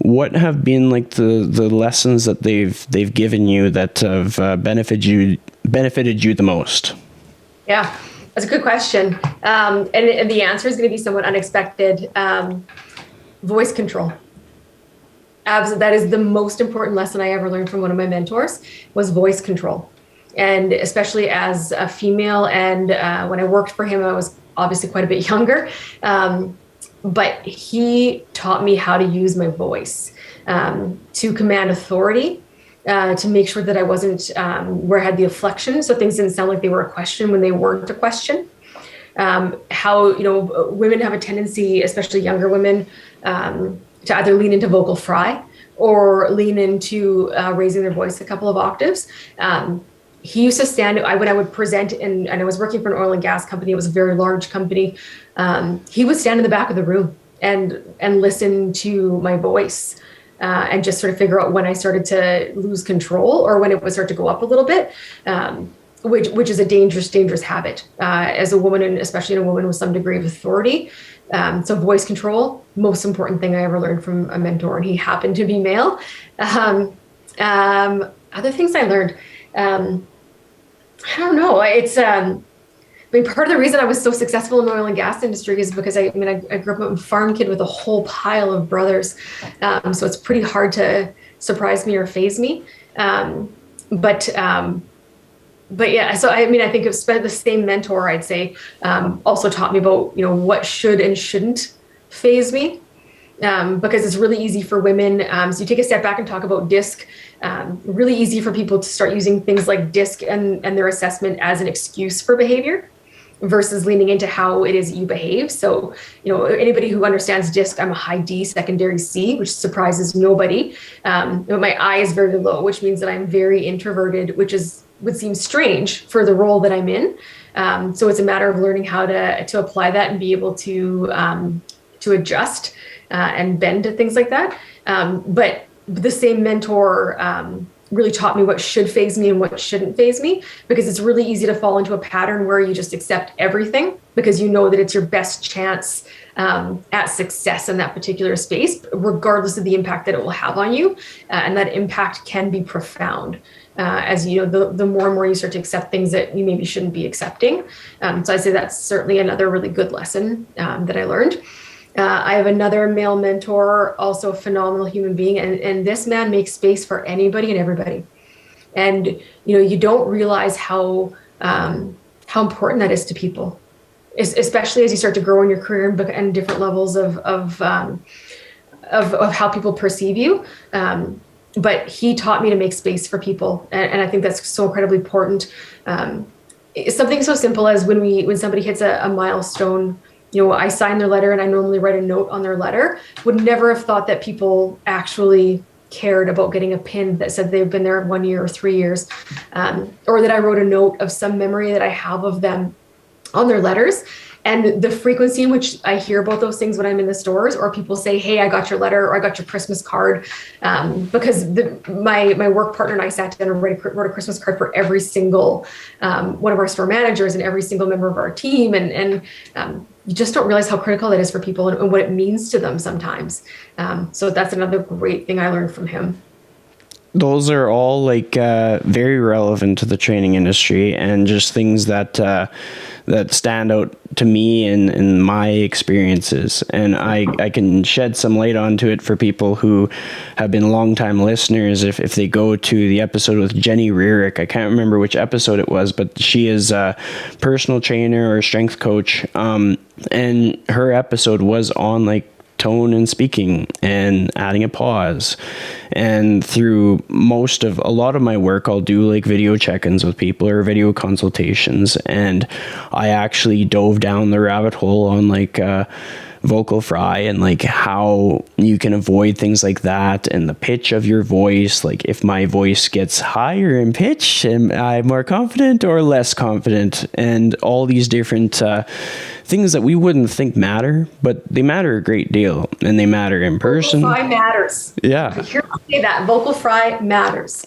what have been like the lessons that they've given you that have benefited you the most? Yeah, that's a good question. And the answer is going to be somewhat unexpected. Voice control. That is the most important lesson I ever learned from one of my mentors, was voice control. And especially as a female, and when I worked for him, I was obviously quite a bit younger. But he taught me how to use my voice to command authority, to make sure that I wasn't where I had the inflection, so things didn't sound like they were a question when they weren't a question. How, women have a tendency, especially younger women, to either lean into vocal fry or lean into raising their voice a couple of octaves. He used to stand, when I would present, and I was working for an oil and gas company, it was a very large company. He would stand in the back of the room and listen to my voice, and just sort of figure out when I started to lose control or when it would start to go up a little bit, which is a dangerous habit as a woman, and especially in a woman with some degree of authority. So voice control, most important thing I ever learned from a mentor, and he happened to be male. Other things I learned, I don't know. It's, part of the reason I was so successful in the oil and gas industry is because I grew up a farm kid with a whole pile of brothers. So it's pretty hard to surprise me or faze me. But yeah, so I think it's the same mentor, I'd say, also taught me about, what should and shouldn't faze me. Because it's really easy for women. So you take a step back and talk about DISC. Really easy for people to start using things like DISC and their assessment as an excuse for behavior versus leaning into how it is you behave. So, anybody who understands DISC, I'm a high D, secondary C, which surprises nobody. My I is very low, which means that I'm very introverted, which would seem strange for the role that I'm in. So it's a matter of learning how to apply that and be able to adjust and bend to things like that. But the same mentor really taught me what should faze me and what shouldn't faze me, because it's really easy to fall into a pattern where you just accept everything because you know that it's your best chance at success in that particular space, regardless of the impact that it will have on you. And that impact can be profound. As the more and more you start to accept things that you maybe shouldn't be accepting. So I'd say that's certainly another really good lesson that I learned. I have another male mentor, also a phenomenal human being, and this man makes space for anybody and everybody. And you don't realize how important that is to people, especially as you start to grow in your career and different levels of how people perceive you. But he taught me to make space for people, and I think that's so incredibly important. It's something so simple as when somebody hits a milestone. I sign their letter, and I normally write a note on their letter. Would never have thought that people actually cared about getting a pin that said they've been there 1 year or 3 years, or that I wrote a note of some memory that I have of them on their letters. And the frequency in which I hear about those things when I'm in the stores, or people say, "Hey, I got your letter," or "I got your Christmas card," because my work partner and I sat down and wrote a Christmas card for every single one of our store managers and every single member of our team, and you just don't realize how critical that is for people and what it means to them sometimes. So that's another great thing I learned from him. Those are all very relevant to the training industry, and just things that stand out to me in my experiences. And I can shed some light onto it for people who have been longtime listeners. If they go to the episode with Jenny Rearick, I can't remember which episode it was, but she is a personal trainer or strength coach. And her episode was on tone and speaking and adding a pause. And through a lot of my work, I'll do video check-ins with people or video consultations. And I actually dove down the rabbit hole on vocal fry and like how you can avoid things like that, and the pitch of your voice. Like if my voice gets higher in pitch, am I more confident or less confident? And all these different things that we wouldn't think matter, but they matter a great deal, and they matter in person. Vocal fry matters. Yeah. I hear you say that. Vocal fry matters.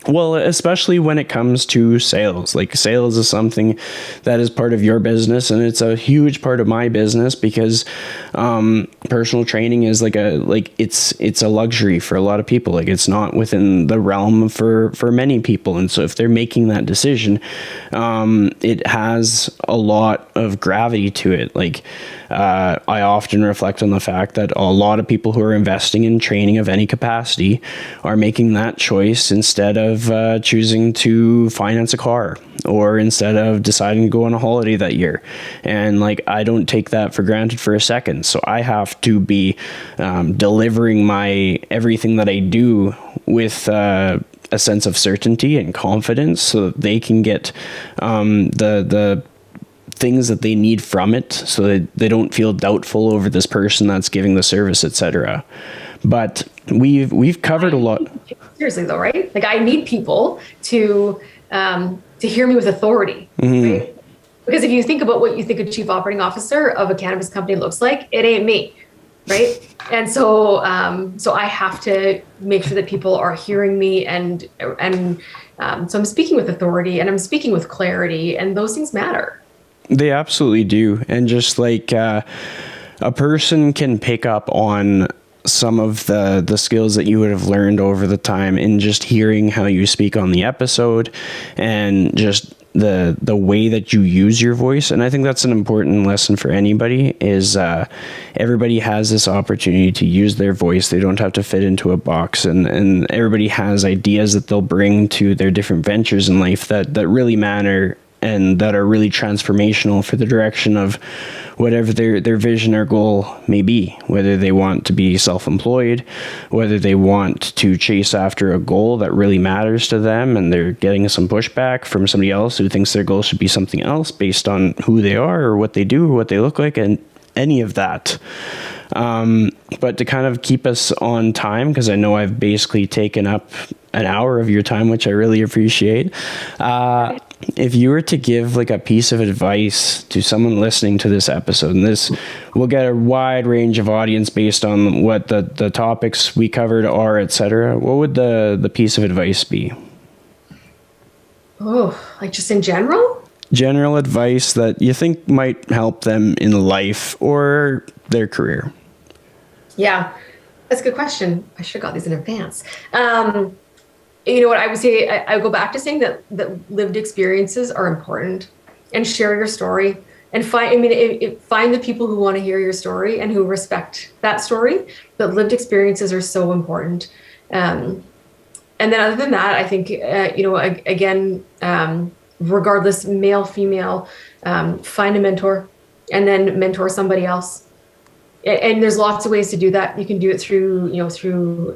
Well, especially when it comes to sales. Like sales is something that is part of your business, and it's a huge part of my business because personal training is it's a luxury for a lot of people. Like it's not within the realm for many people, and so if they're making that decision, it has a lot of gravity to it. Like I often reflect on the fact that a lot of people who are investing in training of any capacity are making that choice instead of choosing to finance a car, or instead of deciding to go on a holiday that year. And like, I don't take that for granted for a second. So I have to be delivering my everything that I do with a sense of certainty and confidence, so that they can get the things that they need from it, so that they don't feel doubtful over this person that's giving the service, etc. But we've covered a lot. Seriously though, right? Like I need people to hear me with authority, right? Because if you think about what you think a chief operating officer of a cannabis company looks like, it ain't me, right? And so I have to make sure that people are hearing me, and so I'm speaking with authority, and I'm speaking with clarity, and those things matter. They absolutely do. And just like a person can pick up on some of the skills that you would have learned over the time in just hearing how you speak on the episode, and just the way that you use your voice. And I think that's an important lesson for anybody, is everybody has this opportunity to use their voice. They don't have to fit into a box, and everybody has ideas that they'll bring to their different ventures in life that really matter, and that are really transformational for the direction of whatever their vision or goal may be, whether they want to be self-employed, whether they want to chase after a goal that really matters to them, and they're getting some pushback from somebody else who thinks their goal should be something else based on who they are or what they do or what they look like, and any of that. But to kind of keep us on time, because I know I've basically taken up an hour of your time, which I really appreciate. If you were to give like a piece of advice to someone listening to this episode, and this will get a wide range of audience based on what the topics we covered are, etc., what would the piece of advice be? Oh, like just in general? General advice that you think might help them in life or their career. Yeah, that's a good question. I should have got these in advance. You know what I would say? I would go back to saying that lived experiences are important, and share your story, and find the people who want to hear your story and who respect that story. But lived experiences are so important. And then other than that, I think, again, regardless, male, female, find a mentor, and then mentor somebody else. And there's lots of ways to do that. You can do it through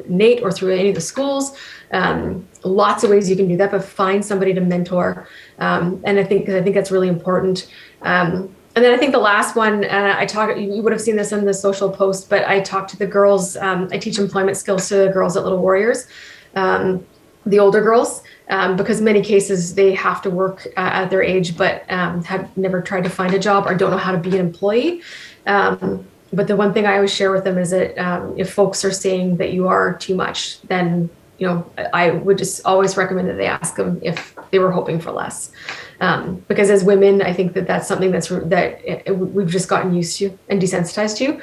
NATE or through any of the schools. Lots of ways you can do that, but find somebody to mentor. And I think that's really important. And then I think the last one, you would have seen this in the social post, but I talk to the girls. I teach employment skills to the girls at Little Warriors, the older girls, because in many cases they have to work at their age, but have never tried to find a job or don't know how to be an employee. But the one thing I always share with them is that if folks are saying that you are too much, then I would just always recommend that they ask them if they were hoping for less. Because as women, I think that's something we've just gotten used to and desensitized to.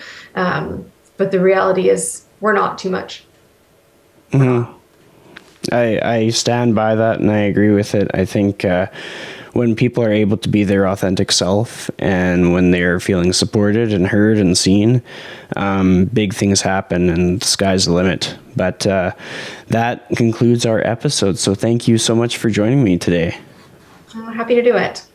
But the reality is we're not too much. Mm-hmm. I stand by that, and I agree with it. I think when people are able to be their authentic self, and when they're feeling supported and heard and seen, big things happen, and the sky's the limit. But that concludes our episode. So thank you so much for joining me today. I'm happy to do it.